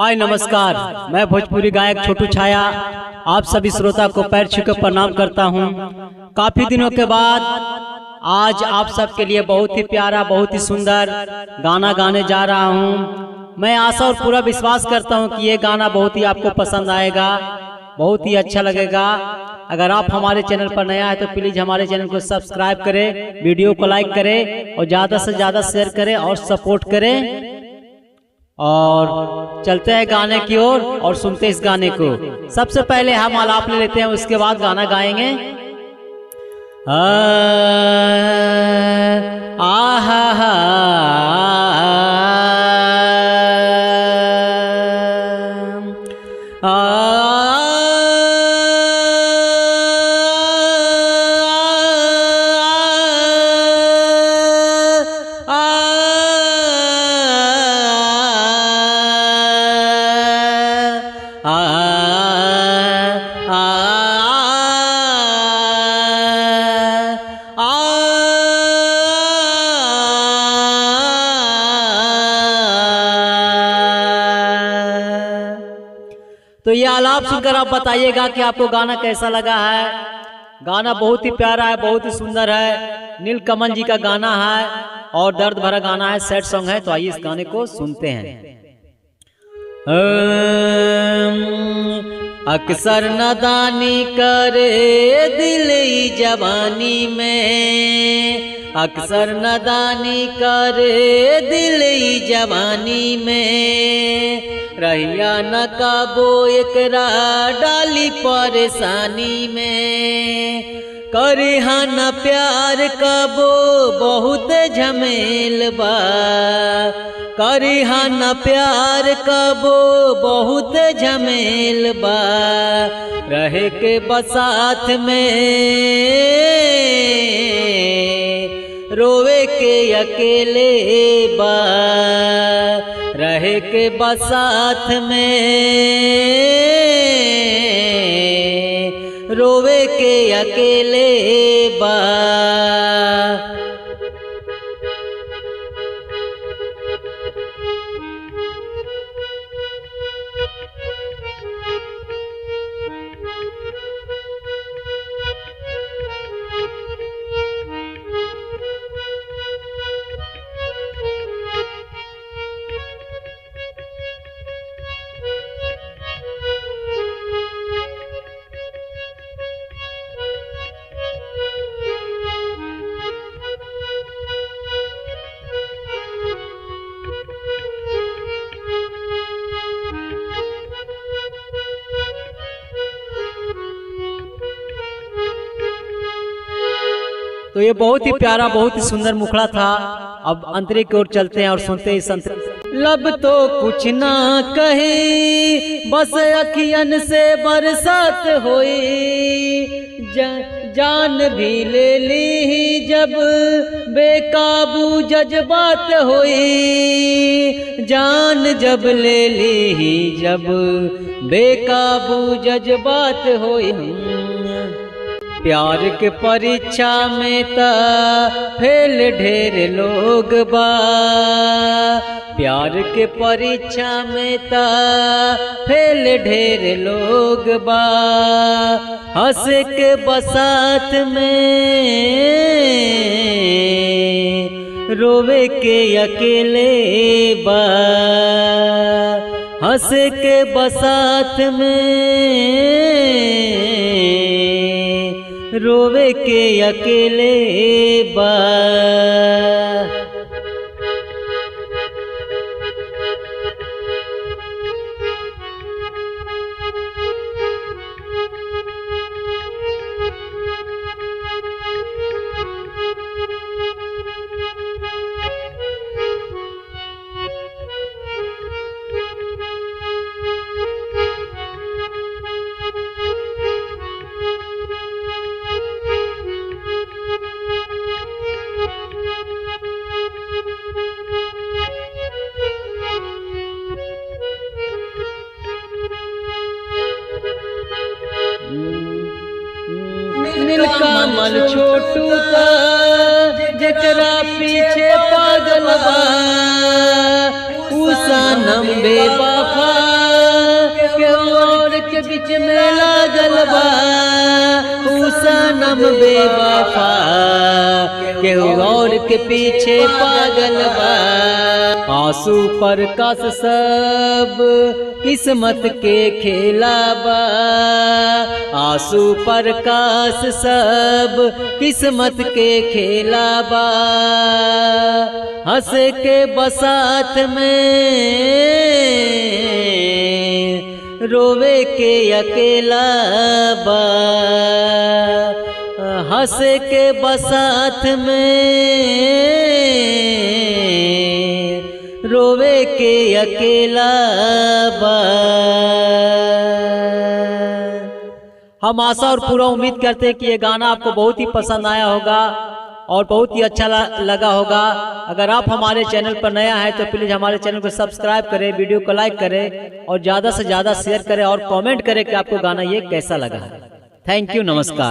हाय नमस्कार, मैं भोजपुरी गायक छोटू छाया आप सभी श्रोता को पैर छूकर प्रणाम करता हूं। काफी दिनों के बाद आज आप सबके लिए बहुत ही प्यारा, बहुत ही सुंदर गाना गाने जा रहा हूं। मैं आशा और पूरा विश्वास करता हूं कि ये गाना बहुत ही आपको पसंद आएगा, बहुत ही अच्छा लगेगा। अगर आप हमारे चैनल पर नया है तो प्लीज हमारे चैनल को सब्सक्राइब करें, वीडियो को लाइक करें और ज्यादा से ज्यादा शेयर करें और सपोर्ट करें। और चलते हैं गाने की ओर और सुनते हैं इस गाने को। सबसे पहले हम आलाप ले लेते हैं, उसके बाद गाना गाएंगे। तो ये आलाप सुनकर आप बताइएगा कि आपको गाना कैसा लगा है। गाना बहुत ही प्यारा है, बहुत ही सुंदर है। नीलकमल जी का गाना है और दर्द भरा गाना है, सैड सॉन्ग है। तो आइए इस गाने को सुनते हैं। अक्सर नादानी करे दिल जवानी में, अक्सर नादानी करे दिल जवानी में, रहिया न काबो एकरा डाली परेशानी में, करे न प्यार कबो बहुत झमेल बा, करे न प्यार कबो बहुत झमेल बा, रहे के बसात में रोवे के अकेले बा, रहे के बसात में रोवे के अकेले बा। तो ये बहुत ही प्यारा, बहुत ही सुंदर मुखड़ा था। अब अंतरिक की ओर चलते हैं और सुनते हैं इस अंतरिक। लब तो कुछ ना कहे बस अखियन से बरसात होई, जान भी ले ली जब बेकाबू जज्बात होई, जान जब ले ली जब बेकाबू जज्बात होई। प्यार के परीक्षा में ता फेल ढेर लोग बा, प्यार के परीक्षा में ता फेल ढेर लोग बा, हंस के बसात में रोवे के अकेले बा, हंस के बसात में रोवे के अकेले बा। नीलकमल छोटू का जकरा पीछे पागल बा, उसा नम बेवफा के बीच में लागल बा ऊ सनम बेवफा केहू और के पीछे पागल बा आंसू पर कस सब किस्मत के खेला बा आंसू पर कास सब किस्मत के खेला बा हंस के बसात में रोवे के अकेला बा हंस के बसात में रोवे के अकेला बा। हम आशा और पूरा उम्मीद करते हैं कि ये गाना आपको बहुत ही पसंद आया होगा और बहुत ही अच्छा लगा होगा। अगर आप हमारे चैनल पर नया है तो प्लीज हमारे चैनल को सब्सक्राइब करें, वीडियो को लाइक करें और ज्यादा से ज्यादा शेयर करें और कमेंट करें कि आपको गाना ये कैसा लगा। थैंक यू, नमस्कार।